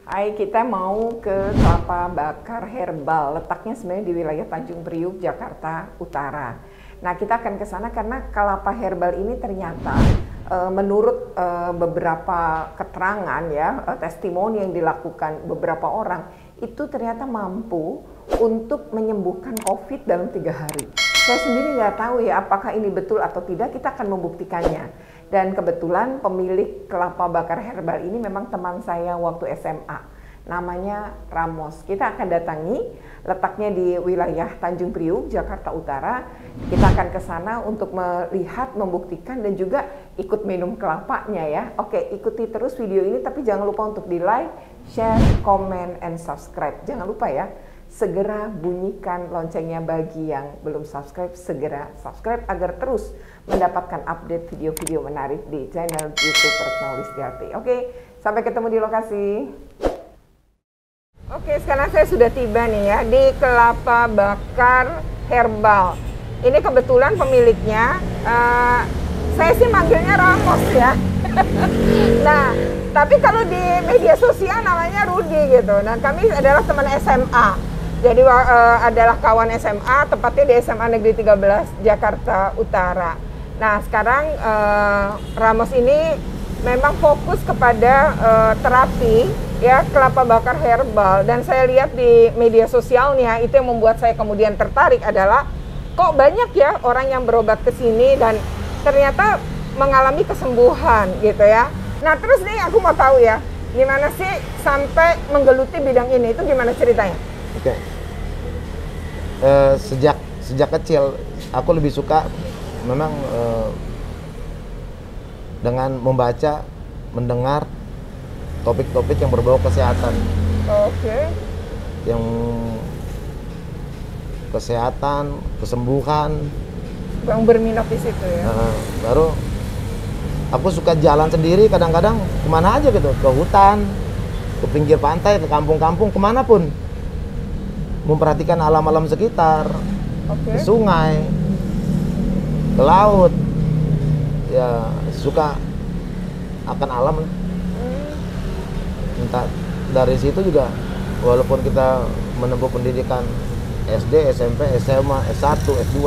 Hai, kita mau ke Kelapa Bakar Herbal. Letaknya sebenarnya di wilayah Tanjung Priuk, Jakarta Utara. Nah, kita akan ke sana karena kelapa herbal ini ternyata menurut beberapa keterangan ya, testimoni yang dilakukan beberapa orang, itu ternyata mampu untuk menyembuhkan COVID dalam 3 hari. Saya sendiri nggak tahu ya apakah ini betul atau tidak, kita akan membuktikannya. Dan kebetulan pemilik kelapa bakar herbal ini memang teman saya waktu SMA. Namanya Ramos. Kita akan datangi, letaknya di wilayah Tanjung Priuk, Jakarta Utara. Kita akan ke sana untuk melihat, membuktikan, dan juga ikut minum kelapanya ya. Oke, ikuti terus video ini, tapi jangan lupa untuk di-like, share, comment, and subscribe. Jangan lupa ya, segera bunyikan loncengnya bagi yang belum subscribe, segera subscribe agar terus mendapatkan update video-video menarik di channel YouTube Retno Listiarti. Oke, sampai ketemu di lokasi. Oke, sekarang saya sudah tiba nih ya di Kelapa Bakar Herbal. Ini kebetulan pemiliknya, saya sih manggilnya Ramos ya. Nah, tapi kalau di media sosial namanya Rudi gitu. Nah, kami adalah teman SMA. Jadi adalah kawan SMA, tepatnya di SMA Negeri 13 Jakarta Utara. Nah, sekarang Ramos ini memang fokus kepada terapi ya kelapa bakar herbal, dan saya lihat di media sosialnya itu yang membuat saya kemudian tertarik adalah kok banyak ya orang yang berobat ke sini dan ternyata mengalami kesembuhan gitu ya. Nah, terus nih aku mau tahu ya, gimana sih sampai menggeluti bidang ini, itu gimana ceritanya? Oke. Sejak kecil aku lebih suka memang dengan membaca, mendengar topik-topik yang berbau kesehatan. Oke. Yang kesehatan, kesembuhan. Bang berminat di situ ya. Baru aku suka jalan sendiri kadang-kadang kemana aja gitu, ke hutan, ke pinggir pantai, ke kampung-kampung, kemanapun. Memperhatikan alam-alam sekitar, ke sungai, ke laut. Ya, suka akan alam. Entah dari situ juga, walaupun kita menempuh pendidikan SD, SMP, SMA, S1, S2,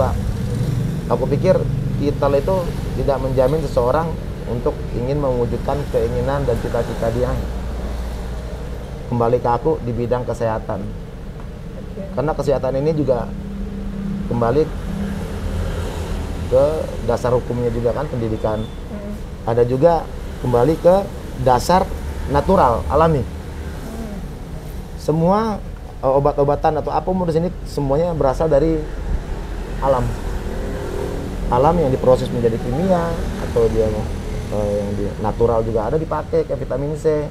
aku pikir titel itu tidak menjamin seseorang untuk ingin mewujudkan keinginan dan cita-cita dia. Kembali ke aku di bidang kesehatan. Karena kesehatan ini juga kembali ke dasar hukumnya juga kan, pendidikan. Ada juga kembali ke dasar natural, alami. Semua obat-obatan atau apa pun di sini semuanya berasal dari alam. Alam yang diproses menjadi kimia atau dia yang natural juga ada dipakai kayak vitamin C.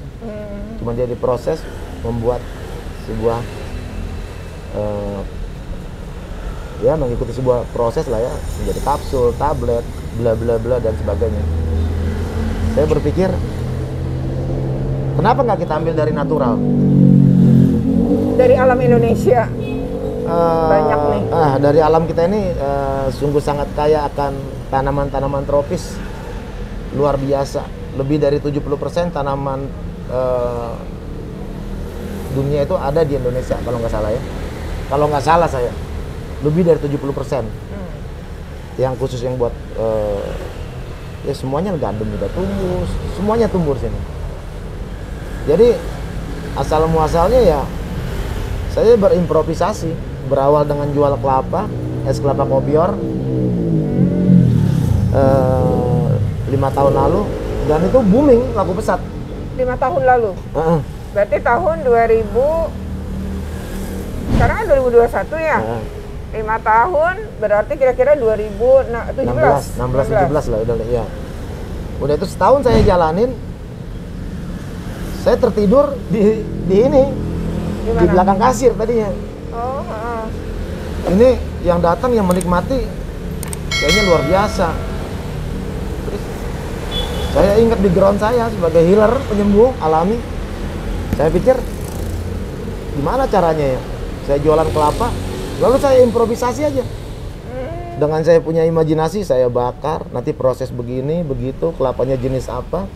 Cuma dia diproses membuat sebuah ya mengikuti sebuah proses lah ya, menjadi kapsul, tablet, bla bla bla dan sebagainya. Saya berpikir kenapa nggak kita ambil dari natural, dari alam Indonesia. Banyak nih. Dari alam kita ini sungguh sangat kaya akan tanaman-tanaman tropis luar biasa. Lebih dari 70% tanaman dunia itu ada di Indonesia kalau nggak salah ya. Kalau nggak salah saya, lebih dari 70%. Yang khusus yang buat ya semuanya gandum juga tumbuh, semuanya tumbuh di sini. Jadi asal muasalnya ya saya berimprovisasi, berawal dengan jual kelapa, es kelapa kopior 5 tahun lalu, dan itu booming, laku pesat. 5 tahun lalu? Berarti tahun 2000, sekarang kan 2021 ya? 5 tahun, berarti kira-kira 2017? 16-17 lah udah ya. Udah itu setahun saya jalanin, saya tertidur di ini. Dimana? Di belakang kasir tadinya. Ini yang datang, yang menikmati kayaknya luar biasa. Terus saya ingat background saya sebagai healer, penyembuh alami. Saya pikir gimana caranya ya, saya jualan kelapa, lalu saya improvisasi aja. Dengan saya punya imajinasi, saya bakar, nanti proses begini, begitu, kelapanya jenis apa,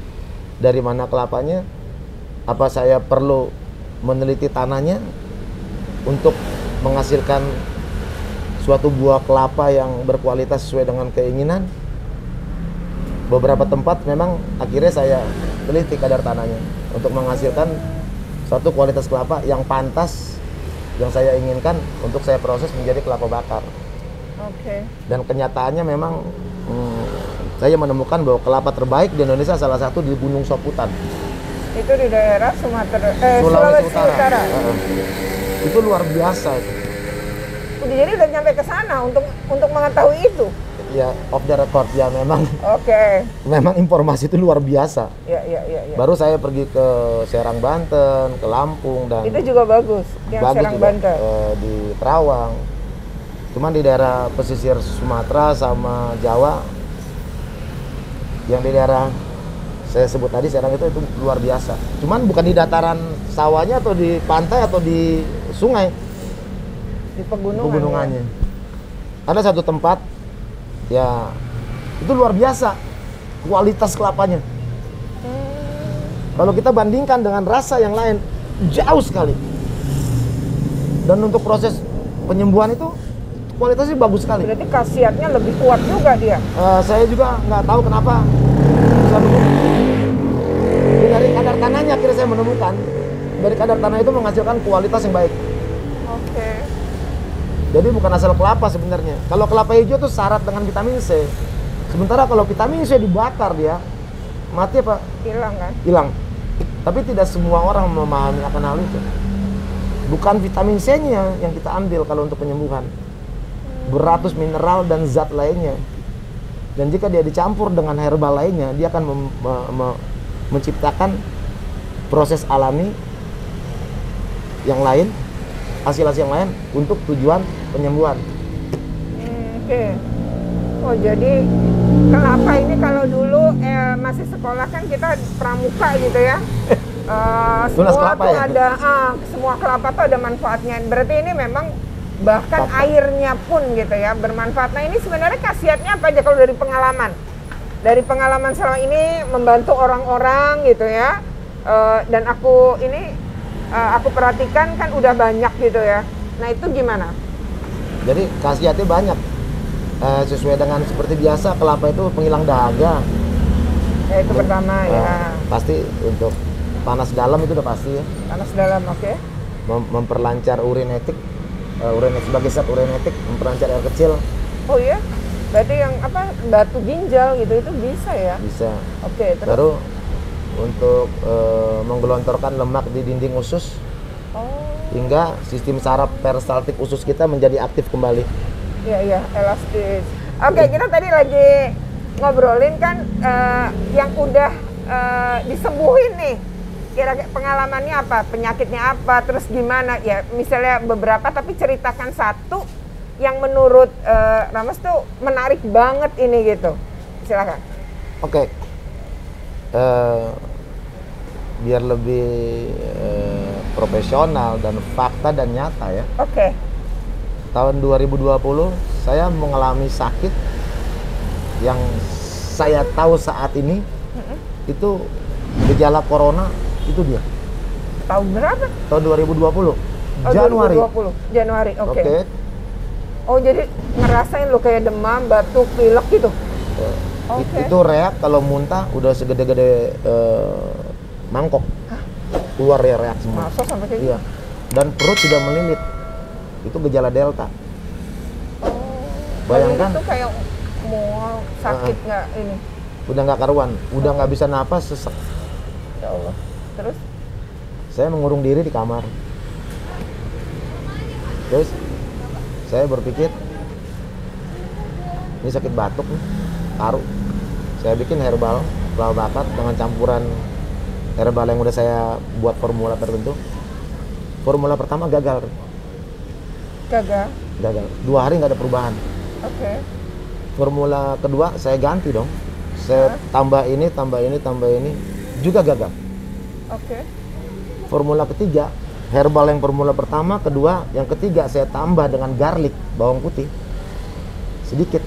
dari mana kelapanya, apa saya perlu meneliti tanahnya untuk menghasilkan suatu buah kelapa yang berkualitas sesuai dengan keinginan. Beberapa tempat memang akhirnya saya teliti kadar tanahnya untuk menghasilkan suatu kualitas kelapa yang pantas yang saya inginkan untuk saya proses menjadi kelapa bakar. Oke. Dan kenyataannya memang saya menemukan bahwa kelapa terbaik di Indonesia salah satu di Gunung Soputan. Itu di daerah Sulawesi Utara. Itu luar biasa itu. Jadi udah nyampe ke sana untuk mengetahui itu. Ya, off the record ya memang. Oke. Memang informasi itu luar biasa. Ya. Baru saya pergi ke Serang Banten, ke Lampung dan itu juga bagus. Yang bagus Serang juga, Banten. Di Kerawang. Cuman di daerah pesisir Sumatera sama Jawa, yang di daerah saya sebut tadi Serang itu luar biasa. Cuman bukan di dataran sawahnya atau di pantai atau di sungai. Di pegunungan. Pegunungannya. Ya? Ada satu tempat ya itu luar biasa kualitas kelapanya. Kalau kita bandingkan dengan rasa yang lain jauh sekali. Dan untuk proses penyembuhan itu kualitasnya bagus sekali. Berarti khasiatnya lebih kuat juga dia. Saya juga nggak tahu kenapa bisa begitu. Dari kadar tanahnya akhirnya saya menemukan dari kadar tanah itu menghasilkan kualitas yang baik. Oke. Jadi bukan asal kelapa sebenarnya. Kalau kelapa hijau itu syarat dengan vitamin C. Sementara kalau vitamin C dibakar dia mati apa? Hilang kan? Hilang. Tapi tidak semua orang memahami akan hal itu. Bukan vitamin C-nya yang kita ambil kalau untuk penyembuhan. Beratus mineral dan zat lainnya. Dan jika dia dicampur dengan herbal lainnya, dia akan menciptakan proses alami yang lain, hasil-hasil yang lain untuk tujuan penyembuhan. Oke. Oh jadi kelapa ini kalau dulu masih sekolah kan kita pramuka gitu ya. Semua kelapa tuh ya? ada semua kelapa tuh ada manfaatnya. Berarti ini memang bahkan airnya pun gitu ya bermanfaat. Nah ini sebenarnya khasiatnya apa aja kalau dari pengalaman? Dari pengalaman selama ini membantu orang-orang gitu ya. Dan aku perhatikan kan udah banyak gitu ya. Nah itu gimana? Jadi khasiatnya banyak. Sesuai dengan seperti biasa kelapa itu penghilang dahaga. Ya itu pertama ya. Pasti untuk panas dalam itu udah pasti ya. Panas dalam, oke. Memperlancar urinetik, sebagai zat urinetik, memperlancar air kecil. Oh iya? Berarti yang apa batu ginjal gitu itu bisa ya? Bisa. Oke, terus? Baru untuk menggelontorkan lemak di dinding usus. Hingga sistem saraf peristaltik usus kita menjadi aktif kembali. Iya, elastis. Oke, kita tadi lagi ngobrolin kan yang udah disembuhin nih. Kira-kira pengalamannya apa? Penyakitnya apa? Terus gimana? Ya, misalnya beberapa, tapi ceritakan satu yang menurut Rames tuh menarik banget ini gitu. Silakan. Oke. Biar lebih profesional dan fakta dan nyata ya. Oke. Tahun 2020 saya mengalami sakit yang saya tahu saat ini itu gejala corona itu dia. Tahun berapa? Tahun 2020. Januari. 2020. Januari, oke. Oke. Oh, jadi ngerasain lo kayak demam, batuk, pilek gitu. Oke. Itu reak kalau muntah udah segede-gede mangkok. Keluar ya reak semua. Masa sampai kayak Iya. Dan perut sudah melilit. Itu gejala delta. Bayangkan. Itu kayak mual, sakit nggak ini? Udah nggak karuan, udah nggak bisa napas, sesek. Ya Allah. Terus? Saya mengurung diri di kamar. Terus saya berpikir ini sakit batuk nih, taruh. Saya bikin herbal kelapa bakar dengan campuran herbal yang udah saya buat formula tertentu. Formula pertama gagal. Gagal. 2 hari nggak ada perubahan. Oke. Formula kedua saya ganti dong. Saya tambah ini juga gagal. Oke. Formula ketiga, herbal yang formula pertama, kedua, yang ketiga saya tambah dengan garlic, bawang putih sedikit,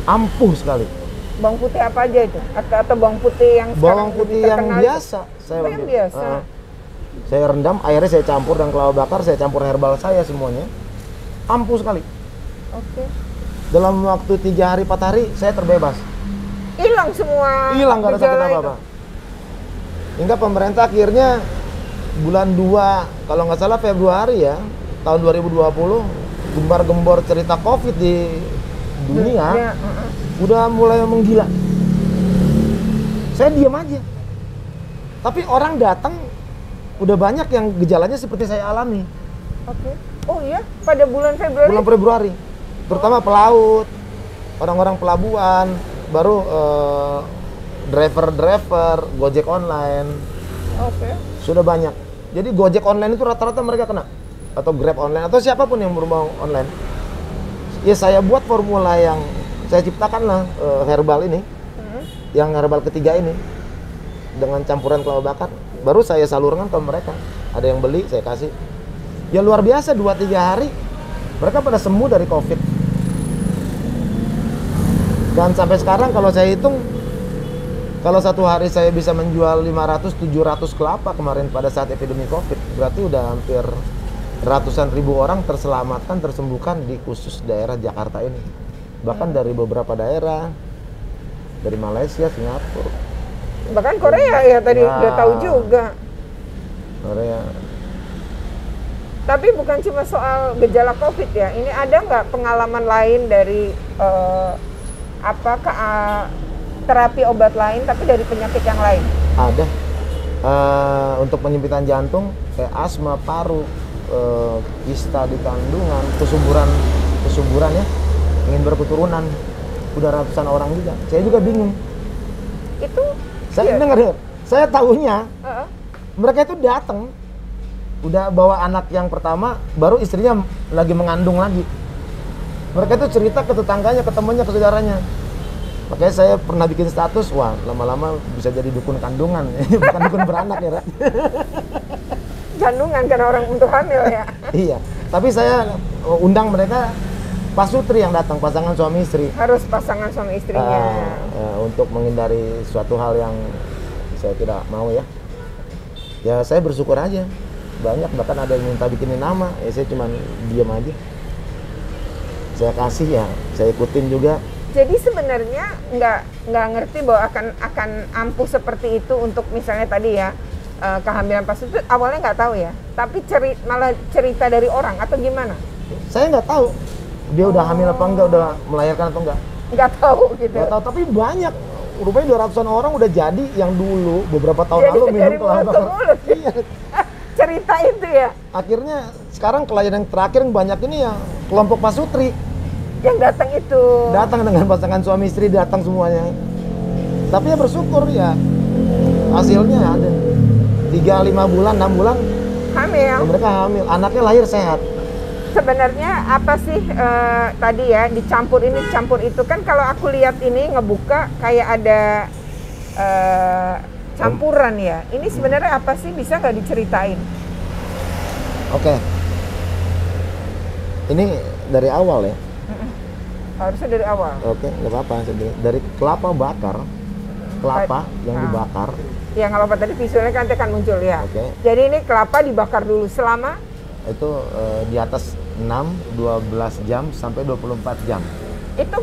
ampuh sekali. Bawang putih apa aja itu? Atau bawang putih yang Bawang putih yang terkenal biasa, itu? Yang biasa. Saya rendam, airnya saya campur dan kelapa bakar, saya campur herbal saya semuanya. Ampuh sekali. Oke. Dalam waktu 3 hari 4 hari saya terbebas. Hilang semua. Hilang, gak ada sakit gejala apa-apa. Hingga pemerintah akhirnya bulan 2, kalau nggak salah Februari ya, tahun 2020, gembar-gembor cerita COVID di dunia, Ya, udah mulai menggila. Saya diam aja. Tapi orang datang, udah banyak yang gejalanya seperti saya alami. Oke. Oh iya, pada bulan Februari. Bulan Februari, terutama pelaut, orang-orang pelabuhan, baru driver-driver, Gojek online, Oke. sudah banyak. Jadi Gojek online itu rata-rata mereka kena, atau Grab online, atau siapapun yang berhubungan online. Ya saya buat formula yang saya ciptakan lah, herbal ini, yang herbal ketiga ini, dengan campuran kelapa bakar, baru saya salurkan ke mereka. Ada yang beli, saya kasih. Ya luar biasa, 2-3 hari mereka pada sembuh dari COVID. Dan sampai sekarang kalau saya hitung, kalau satu hari saya bisa menjual 500-700 kelapa kemarin pada saat epidemi COVID, berarti udah hampir ratusan ribu orang terselamatkan, tersembuhkan di khusus daerah Jakarta ini. Bahkan dari beberapa daerah, dari Malaysia, Singapura. Bahkan Korea ya tadi Ya. udah tahu juga. Korea. Tapi bukan cuma soal gejala COVID ya. Ini ada nggak pengalaman lain dari terapi obat lain tapi dari penyakit yang lain? Ada. Untuk penyempitan jantung, kayak asma, paru, kista di kandungan, kesuburan ya, ingin berketurunan, udah ratusan orang juga. Saya juga bingung. Itu Saya iya. dengar, saya tahunya Heeh. mereka itu datang, udah bawa anak yang pertama, baru istrinya lagi mengandung lagi. Mereka itu cerita ke tetangganya, ke temannya, ke saudaranya. Makanya saya pernah bikin status, wah lama-lama bisa jadi dukun kandungan, bukan dukun beranak ya, Ra. Kandungan karena orang untuk hamil ya. Iya, tapi saya undang mereka pasutri yang datang, pasangan suami istri. Harus pasangan suami istrinya. Untuk menghindari suatu hal yang saya tidak mau ya. Ya saya bersyukur aja. Banyak, bahkan ada yang minta bikinin nama, ya saya cuma diam aja. Saya kasih ya, saya ikutin juga. Jadi sebenarnya nggak ngerti bahwa akan ampuh seperti itu untuk misalnya tadi ya kehamilan pas itu awalnya nggak tahu ya. Tapi malah cerita dari orang atau gimana? Saya nggak tahu dia udah hamil apa enggak, udah melahirkan atau enggak. Nggak tahu gitu. Nggak tahu, tapi banyak. Rupanya 200-an orang udah jadi yang dulu beberapa tahun Jadi lalu minum dari kelapa mulut ke bakar. mulut. Iya. Cerita itu ya Akhirnya sekarang klien yang terakhir yang banyak ini yang kelompok pasutri. yang datang itu. Datang dengan pasangan suami istri, datang semuanya. Tapi ya bersyukur ya, hasilnya ada 3-5 bulan, 6 bulan Hamil. mereka hamil, anaknya lahir sehat. Sebenarnya apa sih tadi ya dicampur ini dicampur itu kan kalau aku lihat ini ngebuka kayak ada campuran ya. Ini sebenarnya apa sih, bisa nggak diceritain? Oke. Ini dari awal ya. Harusnya dari awal. Oke, nggak apa-apa. Dari kelapa bakar, kelapa yang dibakar. Ya nggak apa-apa, tadi visualnya kan nanti akan muncul ya. Oke. Jadi ini kelapa dibakar dulu selama Itu di atas 6, 12 jam sampai 24 jam. itu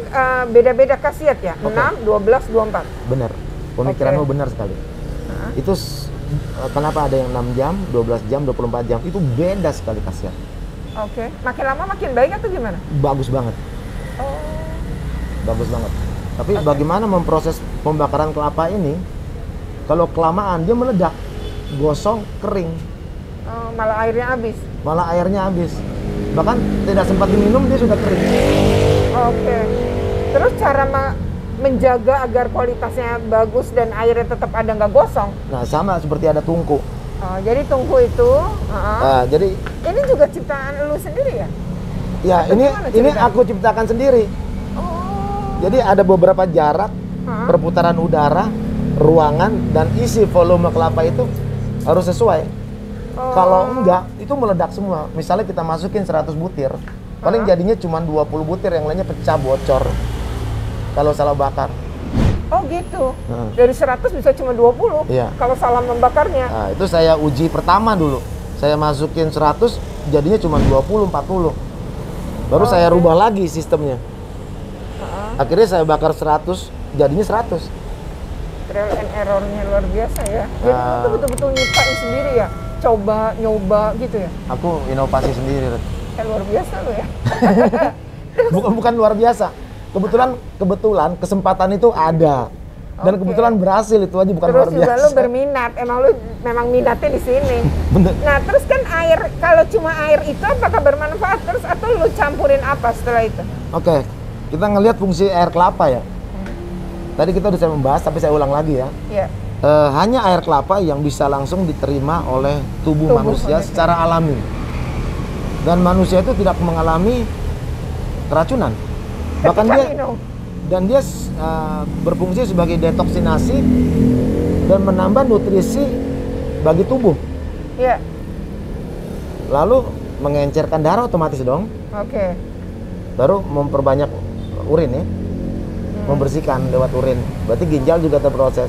beda-beda khasiat ya. Oke. 6, 12, 24. Benar. Pemikiranmu Oke. benar sekali. Itu kenapa ada yang 6 jam, 12 jam, 24 jam? Itu beda sekali khasiat. Oke. Makin lama makin baik atau gimana? Bagus banget. Oh. Bagus banget. Tapi bagaimana memproses pembakaran kelapa ini? Kalau kelamaan dia meledak, gosong, kering, Oh, malah airnya habis. malah airnya habis. Bahkan tidak sempat diminum dia sudah kering. Oke. Terus cara menjaga agar kualitasnya bagus dan airnya tetap ada nggak gosong. Nah sama seperti ada tungku. Oh, jadi tungku itu, Jadi ini juga ciptaan lu sendiri ya? ya Atau ini gimana ini ceritanya? aku ciptakan sendiri. Oh. Jadi ada beberapa jarak perputaran udara, ruangan dan isi volume kelapa itu harus sesuai. Kalau enggak, itu meledak semua. Misalnya kita masukin 100 butir, paling jadinya cuma 20 butir, yang lainnya pecah, bocor. Kalau salah bakar. Oh gitu. Dari 100 bisa cuma 20. Iya. Kalau salah membakarnya. Nah, itu saya uji pertama dulu. Saya masukin 100, jadinya cuma 20, 40. Baru saya rubah lagi sistemnya. Akhirnya saya bakar 100, jadinya 100. Trial and error-nya luar biasa ya. Jadi itu betul-betul nyiptain sendiri ya? Coba, nyoba gitu ya? Aku inovasi sendiri. Luar biasa lo ya. Bukan luar biasa. Kebetulan kesempatan itu ada. Dan kebetulan berhasil, itu aja, bukan luar biasa. Terus juga lu berminat, emang lu memang minatnya di sini. Bener. Nah terus kan air, kalau cuma air itu apakah bermanfaat terus atau lu campurin apa setelah itu? Oke, kita ngelihat fungsi air kelapa ya. Tadi kita udah membahas, tapi saya ulang lagi ya. Iya. Hanya air kelapa yang bisa langsung diterima oleh tubuh manusia secara alami. Dan manusia itu tidak mengalami keracunan. Bahkan dia berfungsi sebagai detoksinasi dan menambah nutrisi bagi tubuh. Iya. Lalu mengencerkan darah otomatis dong. Oke. Baru memperbanyak urin ya. Membersihkan lewat urin. Berarti ginjal juga terproses.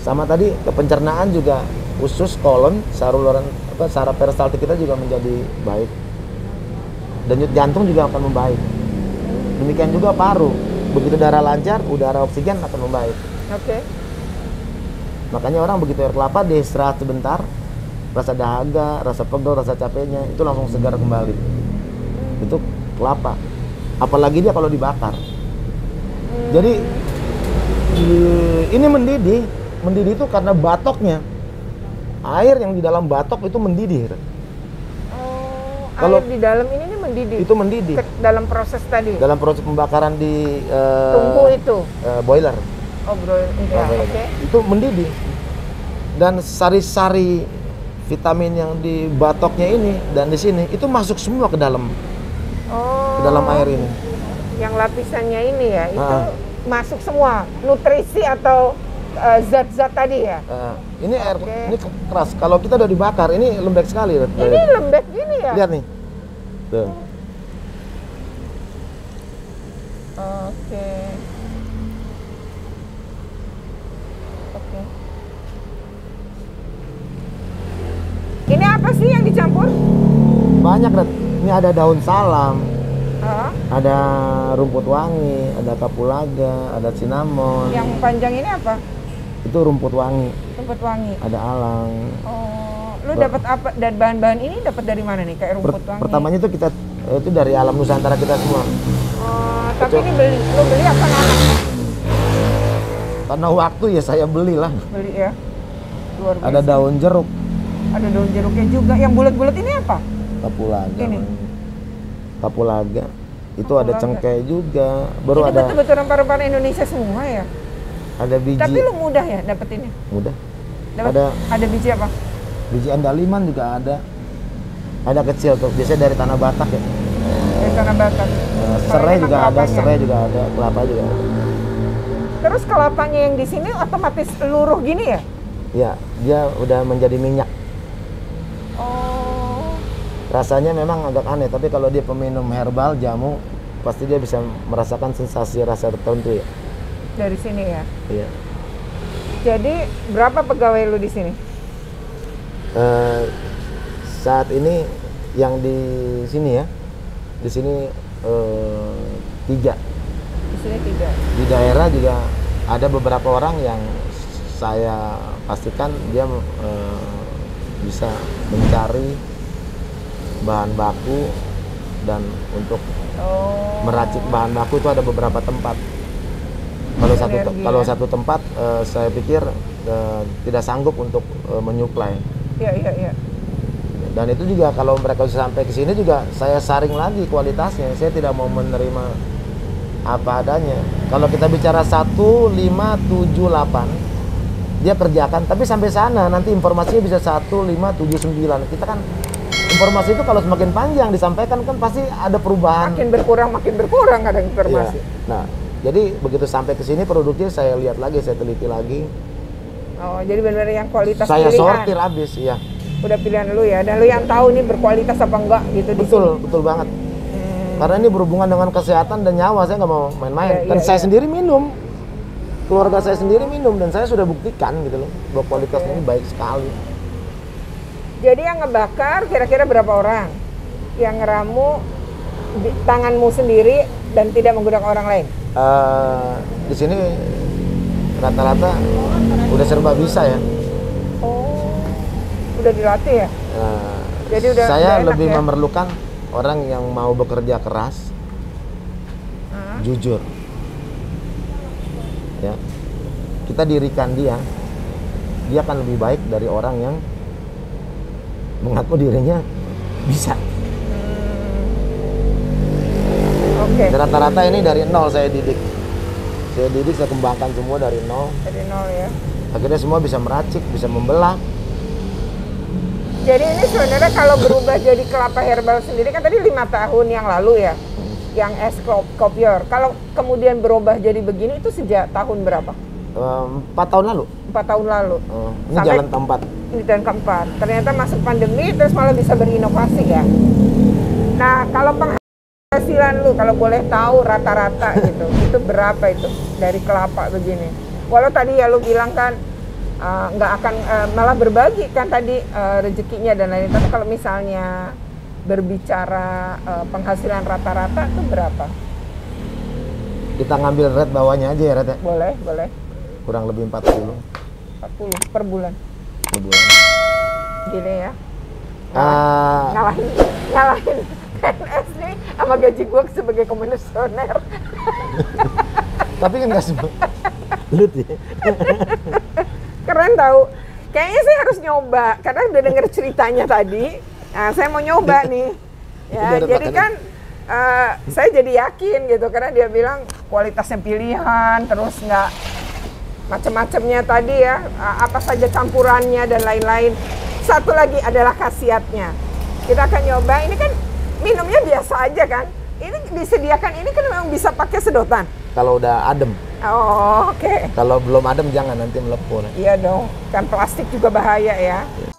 Sama tadi pencernaan juga, usus, kolon, saluran saraf peristaltik kita juga menjadi baik. Denyut jantung juga akan membaik. Demikian juga paru. Begitu darah lancar, udara oksigen akan membaik. Oke. Makanya orang begitu air kelapa diistirahat sebentar, rasa dahaga, rasa pegel, rasa capeknya itu langsung segar kembali. Itu kelapa. Apalagi dia kalau dibakar. Jadi ini mendidih. Mendidih itu karena batoknya. Air yang di dalam batok itu mendidih. Kalau air di dalam ini nih mendidih. Itu mendidih. Dalam proses tadi. Dalam proses pembakaran di tungku itu. Boiler. Oh, broiler. Ya, oke. Itu mendidih. Dan sari-sari vitamin yang di batoknya ini dan di sini itu masuk semua ke dalam. Ke dalam air ini. Yang lapisannya ini ya, itu masuk semua nutrisi atau zat-zat tadi ya. Ini air ini keras. Kalau kita udah dibakar, ini lembek sekali. Ini lembek gini ya. Lihat nih. Tuh. Oke. Ini apa sih yang dicampur? Banyak, Red. Ini ada daun salam. Ada rumput wangi, ada kapulaga, ada cinnamon. Yang panjang ini apa? Itu rumput wangi. Rumput wangi. Ada alang. Oh, lu dapat apa? Dan bahan-bahan ini dapat dari mana nih? Kayak rumput wangi. Pertamanya itu itu dari alam Nusantara kita semua. Oh, tapi ini lu beli apa nanak? Karena waktu ya saya belilah. Beli ya. Luar biasa. Ada daun jeruk. Ada daun jeruknya juga. Yang bulat-bulat ini apa? Kapulaga. Ini. Kapulaga. Itu ada cengkeh juga. Baru ini ada. Betul-betul rempah-rempah Indonesia semua ya. Ada biji. Tapi lu mudah ya dapetinnya? Mudah. Ada biji apa? Biji andaliman juga ada. Ada kecil tuh. Biasanya dari tanah Batak ya. Dari tanah Batak. Serai juga ada, serai juga ada, kelapa juga ada. Terus kelapanya yang di sini otomatis luruh gini ya? Ya, dia udah menjadi minyak. Oh. Rasanya memang agak aneh, tapi kalau dia peminum herbal, jamu, pasti dia bisa merasakan sensasi rasa tertentu ya. Dari sini ya? Iya. Jadi berapa pegawai lu di sini? Saat ini yang di sini ya, di sini 3. Di sini 3. Di daerah juga ada beberapa orang yang saya pastikan dia bisa mencari bahan baku dan untuk meracik bahan baku itu ada beberapa tempat. Kalau satu tempat saya pikir tidak sanggup untuk menyuplai. Iya. Dan itu juga kalau mereka sampai ke sini juga saya saring lagi kualitasnya. Saya tidak mau menerima apa adanya. Kalau kita bicara 1578 dia kerjakan, tapi sampai sana nanti informasinya bisa 1579. Kita kan informasi itu kalau semakin panjang disampaikan kan pasti ada perubahan. Makin berkurang kadang informasi. Iya. Nah, jadi begitu sampai ke sini produknya saya lihat lagi, saya teliti lagi. Oh, jadi benar-benar yang kualitas saya pilihan. sortir habis, iya. Udah pilihan lu ya, dan lu yang tahu nih berkualitas apa enggak gitu di sini. Betul banget. Karena ini berhubungan dengan kesehatan dan nyawa, saya nggak mau main-main. Iya, Saya sendiri minum. keluarga saya sendiri minum dan saya sudah buktikan gitu loh bahwa kualitasnya ini baik sekali. Jadi yang ngebakar kira-kira berapa orang? Yang ngeramu di tanganmu sendiri dan tidak menggunakan orang lain? Di sini rata-rata udah serba bisa ya. Oh, udah dilatih ya? Jadi udah Saya lebih ya? memerlukan orang yang mau bekerja keras, jujur. Ya, kita dirikan dia akan lebih baik dari orang yang mengaku dirinya bisa. Oke. Rata-rata ini dari nol saya didik. Saya kembangkan semua dari nol. Dari nol ya. Akhirnya semua bisa meracik, bisa membelah. Jadi ini sebenarnya kalau berubah jadi kelapa herbal sendiri kan tadi 5 tahun yang lalu ya, yang es kopior. Kalau kemudian berubah jadi begini itu sejak tahun berapa? 4 tahun lalu. 4 tahun lalu. Ini Sampai jalan keempat. Ini jalan keempat. Ternyata masuk pandemi terus malah bisa berinovasi ya. Nah kalau penghasilan lu kalau boleh tahu rata-rata gitu, itu berapa itu dari kelapa begini? Walau tadi ya lu bilang kan nggak akan malah berbagi kan tadi rezekinya dan lain-lain. Tapi kalau misalnya berbicara penghasilan rata-rata itu berapa? Kita ngambil rate bawahnya aja ya Red ya? Boleh, boleh. Kurang lebih 40 per bulan. per bulan. Gini ya. Ah, Ngalahin PNS nih sama gaji gue sebagai komisioner. tapi kan nggak semua. Lut ya. Keren tahu. Kayaknya saya harus nyoba karena udah denger ceritanya tadi. Nah, saya mau nyoba nih. Ya, jadi kan saya jadi yakin gitu karena dia bilang kualitasnya pilihan, terus nggak macam-macamnya tadi ya, apa saja campurannya dan lain-lain. Satu lagi adalah khasiatnya. Kita akan nyoba. Ini kan minumnya biasa aja kan. Ini disediakan ini kan memang bisa pakai sedotan. Kalau udah adem. Oh, oke. Kalau belum adem jangan nanti melepuh. Iya dong, kan plastik juga bahaya ya. Yes.